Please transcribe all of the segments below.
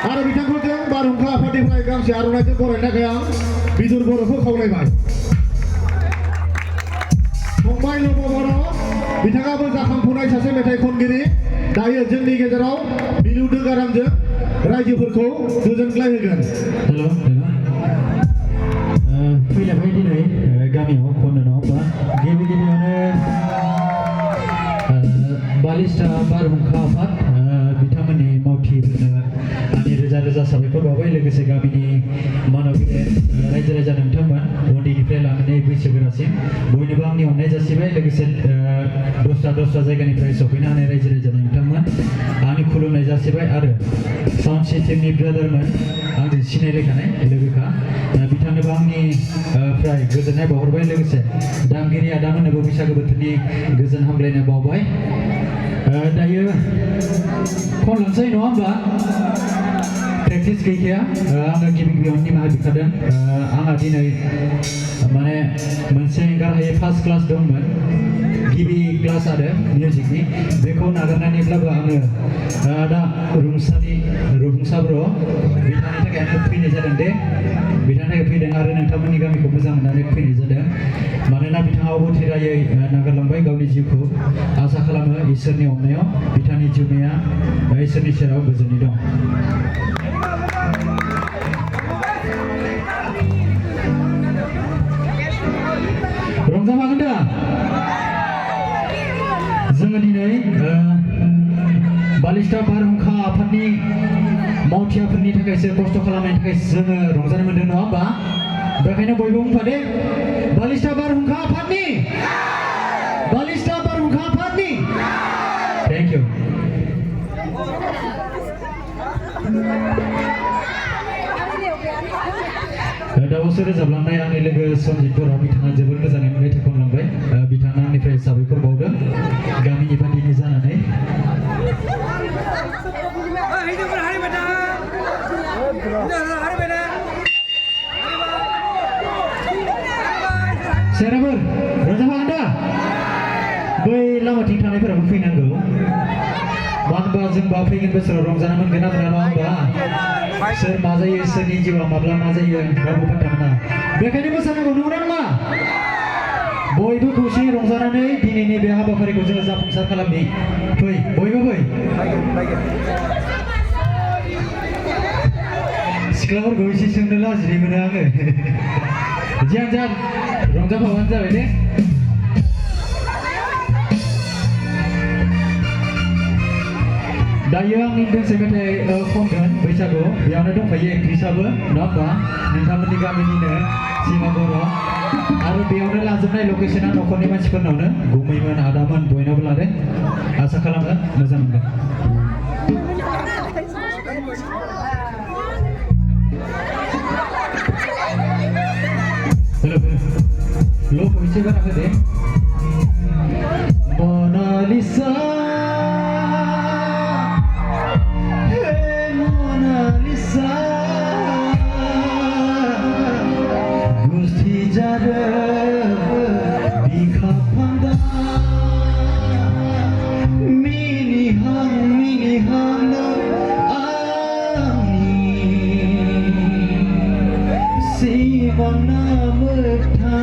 आरो बिथांखौजों बारहुंखा आफादनिफ्राय गांसे आर'नाइजों बरायनो थाखाय आं बिदुर बर'खौ खावलायबाय। फंबाय लब बर' बिथाङाबो जाखांफुनाय सासे मेथाइ खनगिरि दायो जोंनि गेजेराव मिलौदो गारांजों रायजोफोरखौ गोजोनग्लाय होगोन। हेल' फैलायबाय दिनै गामियाव खननो नङा होमबा गिबि गिबियावनो बालिस्टा बारहुंखा आफाद बिथांमोननि मावथिफोरनो आंनि रोजा रोजा साबायखर बावबाय लोगोसे गामिनि मानव गेदेर रायजो राजा नोंथांमोन उन्दैनिफ्राय लानानै बैसोगोरासिम बयनोबो आंनि अननाय जासिबाय लोगोसे दस्रा जायगानिफ्राय सफैनो हानाय रायजो राजा नोंथांमोन आंनि खुलुमनाय जासिबाय आरो साउन्ड सिस्टेमनि ब्रादारमोन आंजों सिनायलायखानाय लोगोखा बिथांनोबो आंनि फ्राय गोजोननाय बावहरबाय लोगोसे दामगिरि आदामोननोबो बैसागो बोथोरनि गोजोन हामलायनाय बावबाय। दायो खनलांसै नङा होमबा प्रेक्टिस गैखाया आङो गिबियावनो निमाहा बिखादों आंहा दिनै माने मोनसे एंगारहायै फार्स्ट क्लास दंमोन गिबि क्लास आरो मिउजिकनि बेखौ नागारनानैब्लाबो आङो दा रुंसा बर' बिथांनि थाखाय आङो फैनाय जादों दे बिथांनि थाखाय फैदों आरो नोंथांमोननि गामिखौ मोजां मोननानै फैनाय जादों मानोना बिथाङा अबथिरायै नागारलांबाय गावनि जिउखौ आसा खालामो इसोरनि अननायाव बिथांनि जिउमाया इसोरनि सेराव गोजोनै दं। रंजाफागोन दा जोङो दिनै बालिस्टा बारहुंखा आफादनि मावथियाफोरनि थाखायसो खस्थ' खालामनायनि थाखाय जोङो रंजानो मोनदों नङा होमबा बेखायनो बयबो बुंफादो बालिस्टा बारहुंखा आफादनि थेंक इउ। दाबावसो रोजाबलांनाय आंनि लोगो सन्जित बर' बिथाङा जोबोद मोजाङै मेथाइ खनलांबाय बिथाङा आंनिफ्राय साबायखर बावदों गामिनि बादिनि जानानै। सेराफोर रंजाफागोन दा बै लामाथिं थानायफोराबो फैनांगौ मानो होनबा जोंबा फैगोन बोसोराव रंजानो मोनगोन ना मोना नङा होमबा सोर मा जायो सोरनि जिउआ माब्ला मा जायो रावबो फात्ता मोना बेखायनो मोसानांगौ नंगौना नङा बयबो खौसेयै रंजानानै दिनैनि बे हाबाफारिखौ जोङो जाफुंसार खालामनि फै बयबो फै सिख्लाफोरखौ एसे सोंनो लाजिनाय मोनो आङो जियानो जा रंजाफाबानो जाबाय दे। दायो आंनि दोंसे मेथाइ खनगोन बैसागु बेयावनो दंखायो एक्ट्रिसाबो नङा होमबा नोंथांमोननि गामिनिनो सिमा बर' आरो बेयावनो लाजोबनाय लकेसना न'खरनि मानसिफोरनावनो गुमैमोन आदामोन बयनावबो लादों आसा खालामो मोजां मोनगोन। लोगो एसे बारा होदे मनालिसा गुस्थि जादो बिखा फांदा मिनिहां आंनि सिमांना मोगथा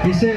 एसे